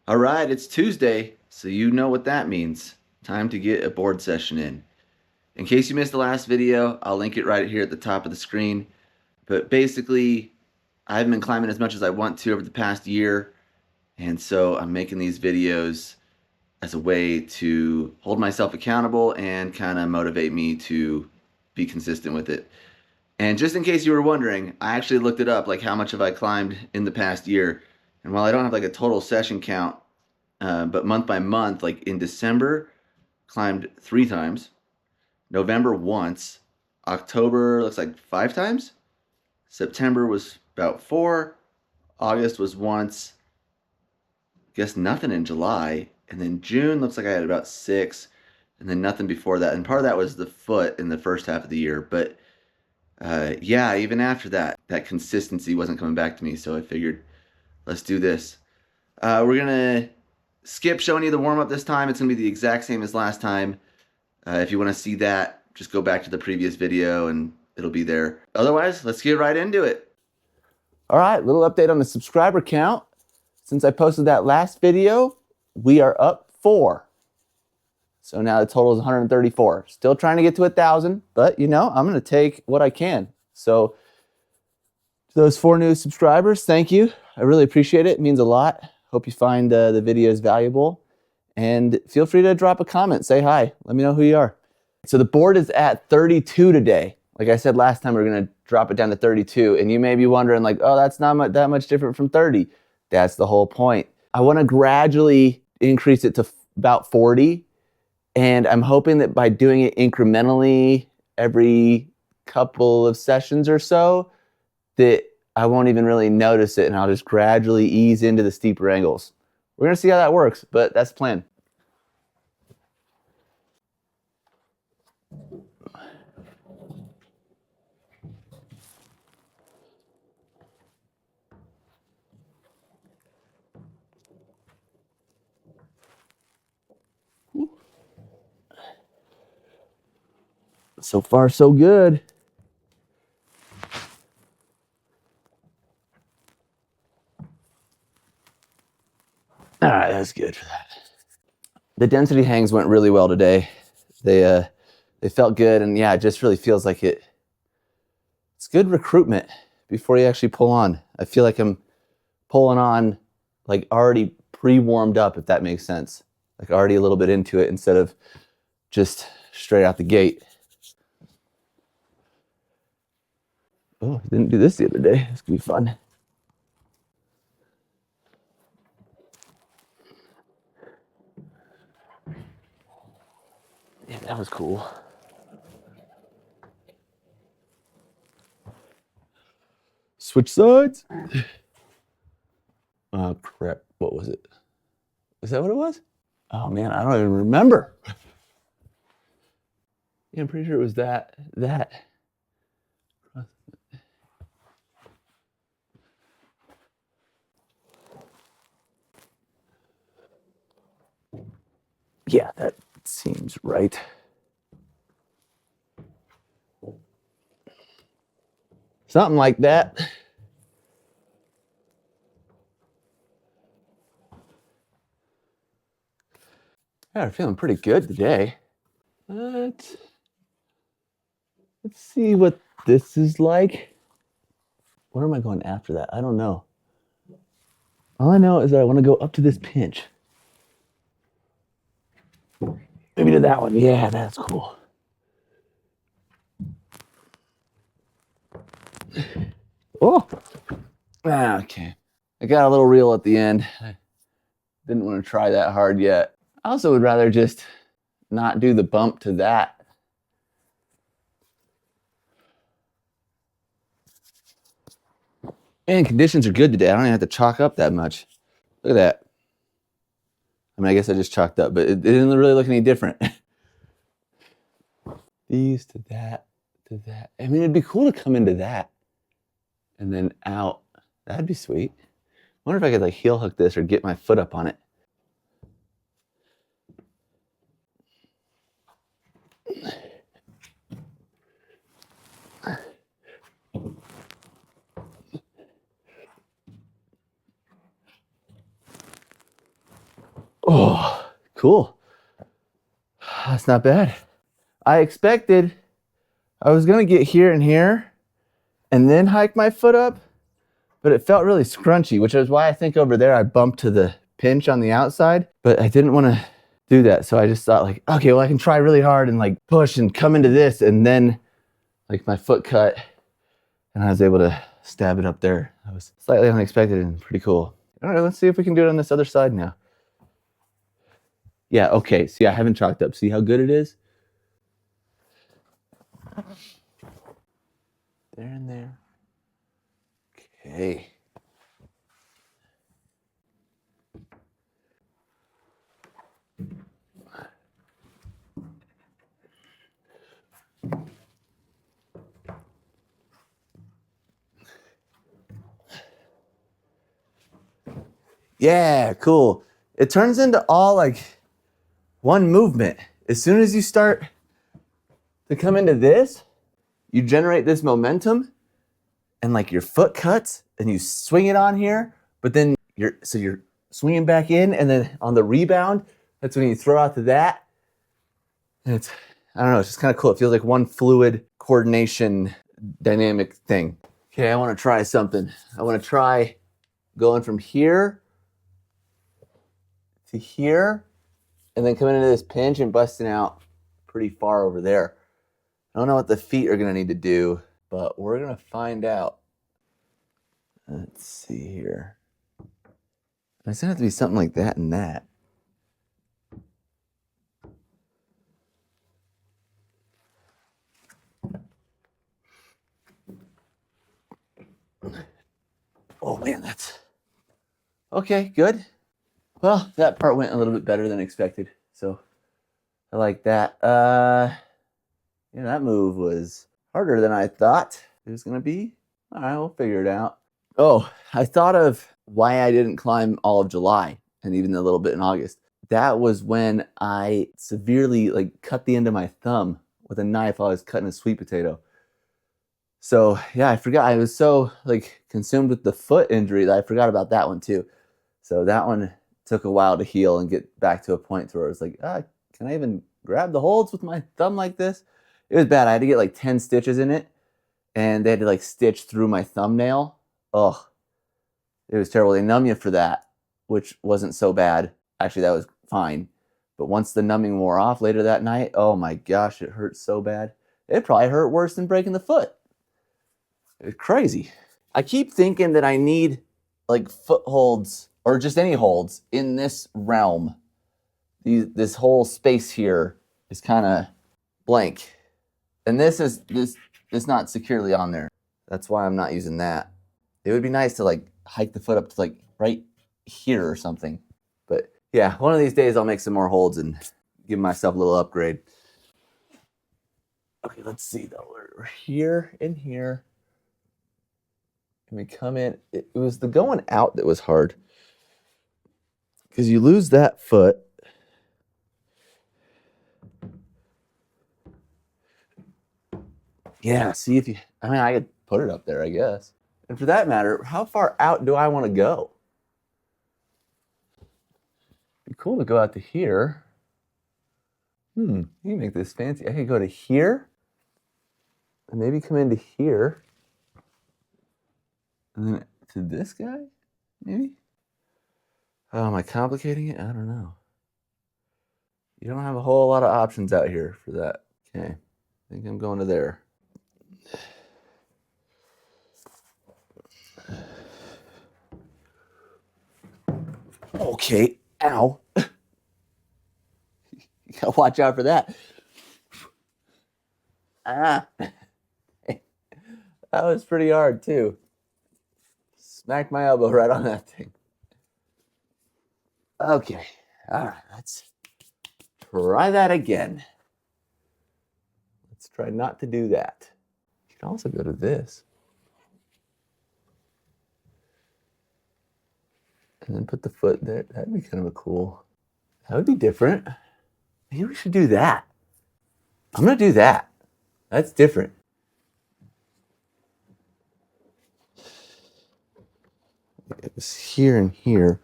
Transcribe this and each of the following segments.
All right, it's Tuesday, so you know what that means. Time to get a board session in. In case you missed the last video, I'll link it right here at the top of the screen. But basically, I haven't been climbing as much as I want to over the past year, and so I'm making these videos as a way to hold myself accountable and kind of motivate me to be consistent with it. And just in case you were wondering, I actually looked it up, like how much have I climbed in the past year. And while I don't have like a total session count, but month by month, like in December, climbed 3 times, November once, October looks like 5 times, September was about 4, August was once, guess nothing in July, and then June looks like I had about 6, and then nothing before that. And part of that was the foot in the first half of the year, but yeah, even after that, that consistency wasn't coming back to me, so I figured, let's do this. We're gonna skip showing you the warm-up this time. It's gonna be the exact same as last time. If you want to see that, just go back to the previous video and it'll be there. Otherwise, let's get right into it. All right, little update on the subscriber count. Since I posted that last video, we are up 4. So now the total is 134. Still trying to get to 1,000, but you know, I'm gonna take what I can. So to those 4 new subscribers, thank you. I really appreciate it. It means a lot. Hope you find the videos valuable. And feel free to drop a comment, say hi, let me know who you are. So the board is at 32 today. Like I said last time, we're gonna drop it down to 32. And you may be wondering like, oh, that's not that much different from 30. That's the whole point. I wanna gradually increase it to about 40. And I'm hoping that by doing it incrementally every couple of sessions or so, that I won't even really notice it and I'll just gradually ease into the steeper angles. We're gonna see how that works, but that's the plan. So far, so good. All right, that's good for that. The density hangs went really well today. They felt good, and yeah, it just really feels like it's good recruitment before you actually pull on. I feel like I'm pulling on like already pre-warmed up, if that makes sense. Like already a little bit into it instead of just straight out the gate. Oh, didn't do this the other day. It's gonna be fun. Yeah, that was cool. Switch sides. Oh crap, what was it? Is that what it was? Oh man, I don't even remember. Yeah, I'm pretty sure it was that. Yeah, that seems right. Something like that. Yeah, I'm feeling pretty good today. Let's see what this is like. Where am I going after that? I don't know. All I know is that I want to go up to this pinch. Maybe to that one. Yeah, that's cool. Oh, okay. I got a little reel at the end. I didn't want to try that hard yet. I also would rather just not do the bump to that. And conditions are good today. I don't even have to chalk up that much. Look at that. I mean, I guess I just chalked up, but it didn't really look any different. These to that, to that. I mean, it'd be cool to come into that and then out. That'd be sweet. I wonder if I could like heel hook this or get my foot up on it. Oh, cool. That's not bad. I expected I was gonna get here and here and then hike my foot up, but it felt really scrunchy, which is why I think over there I bumped to the pinch on the outside, but I didn't want to do that. So I just thought like, okay, well I can try really hard and like push and come into this, and then like my foot cut and I was able to stab it up there. That was slightly unexpected and pretty cool. All right, let's see if we can do it on this other side now. Yeah, okay, see, I haven't chalked up. See how good it is? There and there. Okay. Yeah, cool. It turns into all like one movement. As soon as you start to come into this, you generate this momentum and like your foot cuts and you swing it on here, but then you're swinging back in, and then on the rebound, that's when you throw out to that. And it's, I don't know, it's just kind of cool. It feels like one fluid coordination dynamic thing. Okay, I want to try something. I want to try going from here to here and then coming into this pinch and busting out pretty far over there. I don't know what the feet are going to need to do, but we're going to find out. Let's see here. It's going to have to be something like that and that. Oh man, that's okay, good. Well, that part went a little bit better than expected, so I like that. Yeah, that move was harder than I thought it was gonna be. All right, we'll figure it out. Oh, I thought of why I didn't climb all of July and even a little bit in August. That was when I severely like cut the end of my thumb with a knife while I was cutting a sweet potato. So yeah, I forgot. I was so like consumed with the foot injury that I forgot about that one too. So that one took a while to heal and get back to a point where I was like, can I even grab the holds with my thumb like this? It was bad. I had to get like 10 stitches in it, and they had to like stitch through my thumbnail. Ugh, it was terrible. They numb you for that, which wasn't so bad. Actually, that was fine. But once the numbing wore off later that night, oh my gosh, it hurt so bad. It probably hurt worse than breaking the foot. It's crazy. I keep thinking that I need like footholds or just any holds in this realm. This whole space here is kind of blank. And this is not securely on there. That's why I'm not using that. It would be nice to like hike the foot up to like right here or something. But yeah, one of these days I'll make some more holds and give myself a little upgrade. Okay, let's see though. We're here and here. And we come in. It was the going out that was hard. Because you lose that foot. Yeah, see if you, I mean, I could put it up there, I guess. And for that matter, how far out do I want to go? It'd be cool to go out to here. You can make this fancy. I could go to here. And maybe come into here. And then to this guy, maybe? Oh, am I complicating it? I don't know. You don't have a whole lot of options out here for that. Okay, I think I'm going to there. Okay, ow. You gotta watch out for that. That was pretty hard too. Smacked my elbow right on that thing. Okay, all right, let's try that again. Let's try not to do that. You can also go to this. And then put the foot there. That'd be kind of a cool. That would be different. Maybe we should do that. I'm gonna do that. That's different. It was here and here.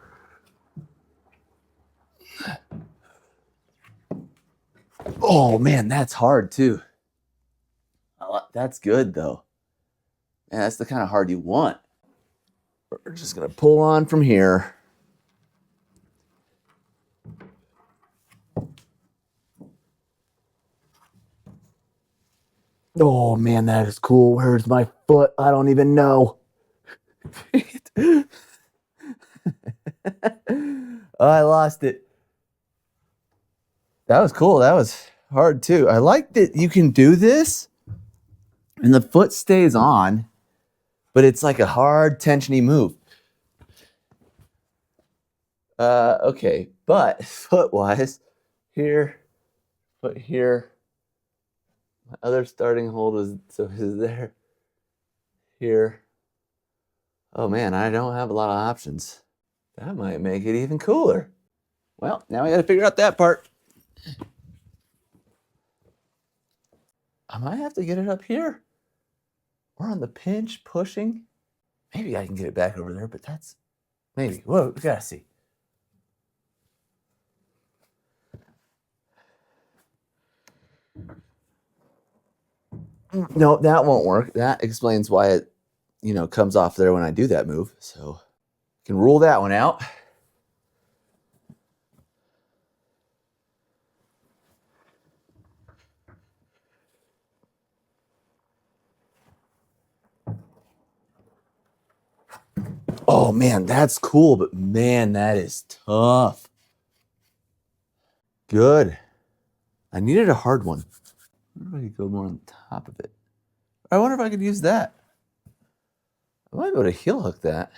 Oh man, that's hard too. That's good though. Yeah, that's the kind of hard you want. We're just gonna pull on from here. Oh man, that is cool. Where's my foot? I don't even know. Oh, I lost it. That was cool. That was hard too. I like that you can do this and the foot stays on, but it's like a hard tensiony move. Okay, but foot-wise, here, foot here. My other starting hold is there, here. Oh man, I don't have a lot of options. That might make it even cooler. Well, now we got to figure out that part. I might have to get it up here, or on the pinch, pushing. Maybe I can get it back over there, but that's maybe. Whoa, we gotta see. No, that won't work. That explains why it, comes off there when I do that move. So can rule that one out. Oh man, that's cool, but man, that is tough. Good. I needed a hard one. I wonder if I could go more on top of it. I wonder if I could use that. I might be able to heel hook that.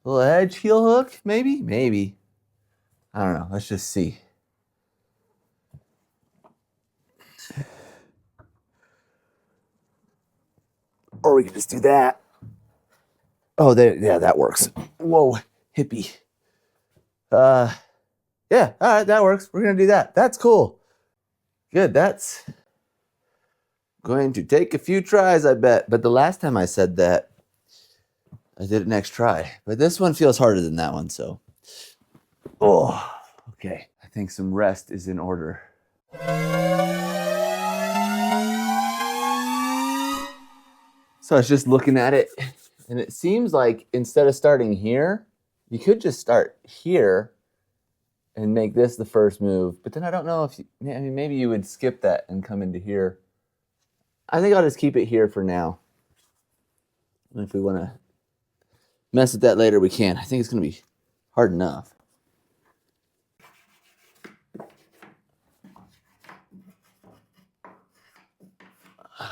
A little edge heel hook, maybe? Maybe. I don't know. Let's just see. Or we could just do that. Oh, yeah, that works. Whoa, hippie. Yeah, all right, that works. We're gonna do that. That's cool. Good, that's going to take a few tries, I bet. But the last time I said that, I did it next try. But this one feels harder than that one, so. Oh, okay. I think some rest is in order. So I was just looking at it, and it seems like instead of starting here, you could just start here and make this the first move. But then I don't know if maybe you would skip that and come into here. I think I'll just keep it here for now. And if we want to mess with that later, we can. I think it's going to be hard enough.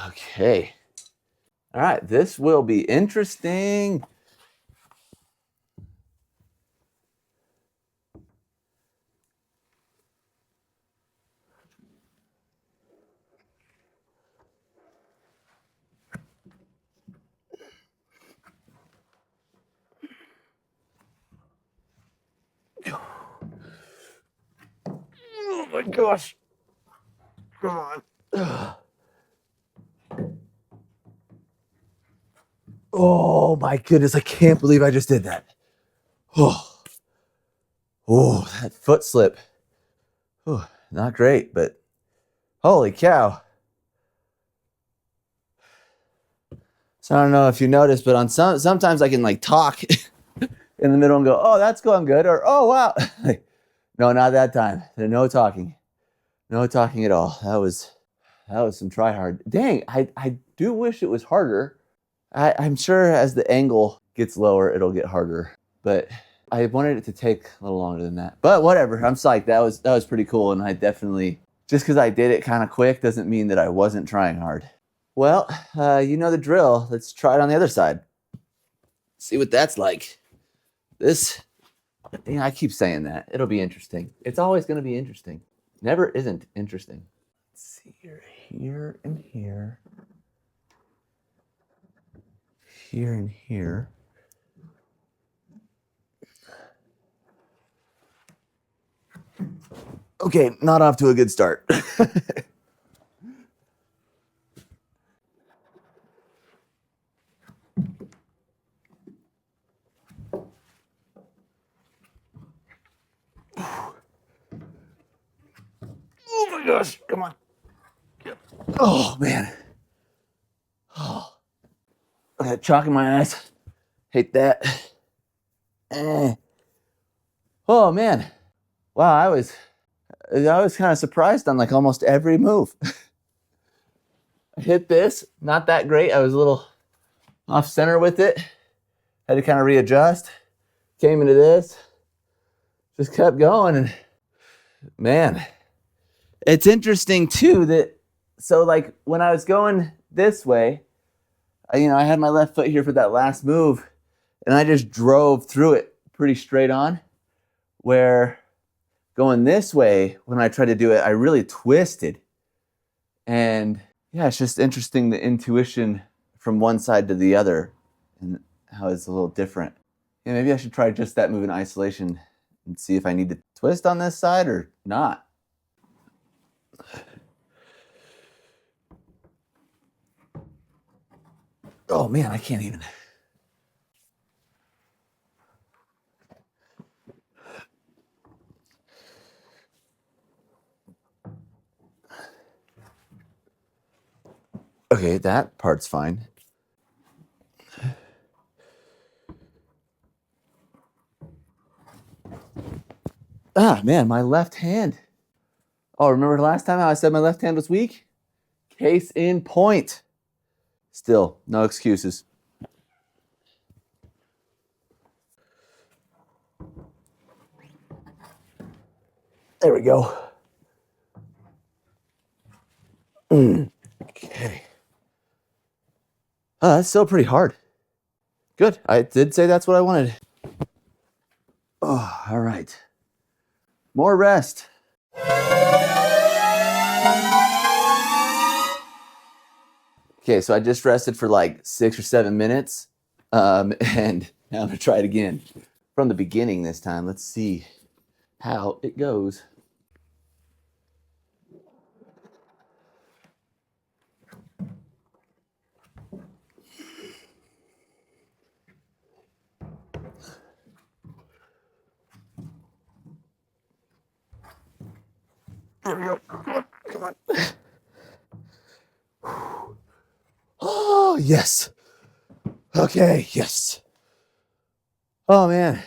Okay. All right, this will be interesting. Oh my gosh. Come on. Oh my goodness, I can't believe I just did that. Oh, that foot slip. Oh, not great, but holy cow. So I don't know if you noticed, but on sometimes I can like talk in the middle and go, oh, that's going good, or oh wow. No, not that time. There's no talking. No talking at all. That was some try hard. Dang, I do wish it was harder. I'm sure as the angle gets lower, it'll get harder. But I wanted it to take a little longer than that. But whatever, I'm psyched. That was pretty cool. And I definitely, just because I did it kind of quick doesn't mean that I wasn't trying hard. Well, you know the drill. Let's try it on the other side. See what that's like. This, I keep saying that. It'll be interesting. It's always going to be interesting. Never isn't interesting. Let's see here and here. Here and here. Okay, not off to a good start. Oh my gosh, come on. Oh, man. Oh, I got chalk in my eyes. Hate that. Oh, man. Wow, I was kind of surprised on like almost every move. I hit this, not that great. I was a little off center with it. Had to kind of readjust. Came into this. Just kept going, and man, it's interesting too that, so like when I was going this way, I had my left foot here for that last move, and I just drove through it pretty straight on, where going this way, when I tried to do it, I really twisted. And yeah, it's just interesting, the intuition from one side to the other and how it's a little different. Yeah, maybe I should try just that move in isolation and see if I need to twist on this side or not. Oh man, I can't even. Okay, that part's fine. Ah, man, my left hand. Oh, remember last time how I said my left hand was weak? Case in point. Still, no excuses. There we go. Okay. Oh, that's still pretty hard. Good. I did say that's what I wanted. Oh, all right. More rest. Okay, so I just rested for like 6 or 7 minutes, and now I'm gonna try it again from the beginning this time. Let's see how it goes. There we go. Come on. Oh, yes. Okay, yes. Oh, man.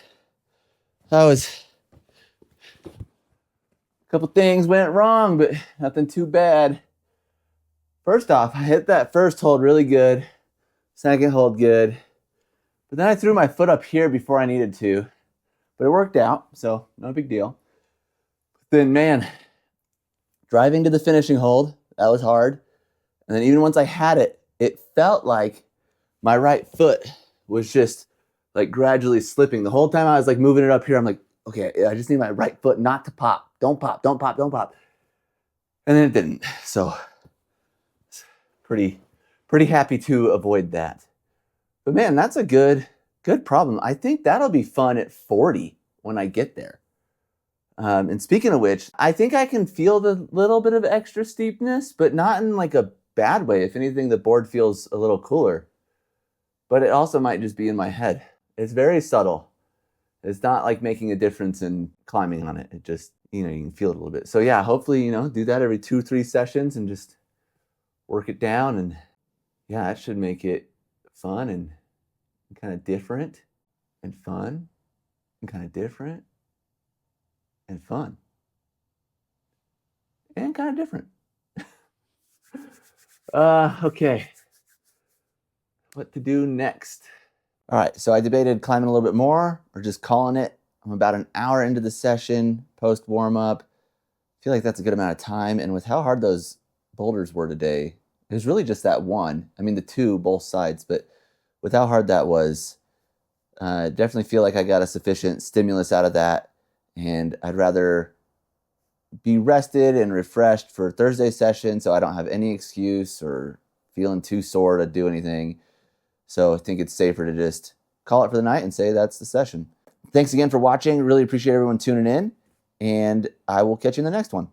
That was... a couple things went wrong, but nothing too bad. First off, I hit that first hold really good. Second hold good. But then I threw my foot up here before I needed to. But it worked out, so no big deal. Then, man, driving to the finishing hold, that was hard. And then even once I had it, it felt like my right foot was just like gradually slipping. The whole time I was like moving it up here, I'm like, okay, I just need my right foot not to pop. Don't pop, don't pop, don't pop. And then it didn't. So pretty happy to avoid that. But man, that's a good problem. I think that'll be fun at 40 when I get there. And speaking of which, I think I can feel the little bit of extra steepness, but not in like a bad way. If anything, the board feels a little cooler. But it also might just be in my head. It's very subtle. It's not like making a difference in climbing on it. It just, you can feel it a little bit. So yeah, hopefully, do that every 2-3 sessions and just work it down. And yeah, that should make it fun and kind of different and fun and kind of different and fun and kind of different. Okay. What to do next? All right, so I debated climbing a little bit more or just calling it. I'm about an hour into the session, post warm-up. I feel like that's a good amount of time. And with how hard those boulders were today, it was really just that one. I mean, the two, both sides, but with how hard that was, definitely feel like I got a sufficient stimulus out of that. And I'd rather be rested and refreshed for Thursday session so I don't have any excuse or feeling too sore to do anything. So I think it's safer to just call it for the night and say that's the session. Thanks again for watching. Really appreciate everyone tuning in, and I will catch you in the next one.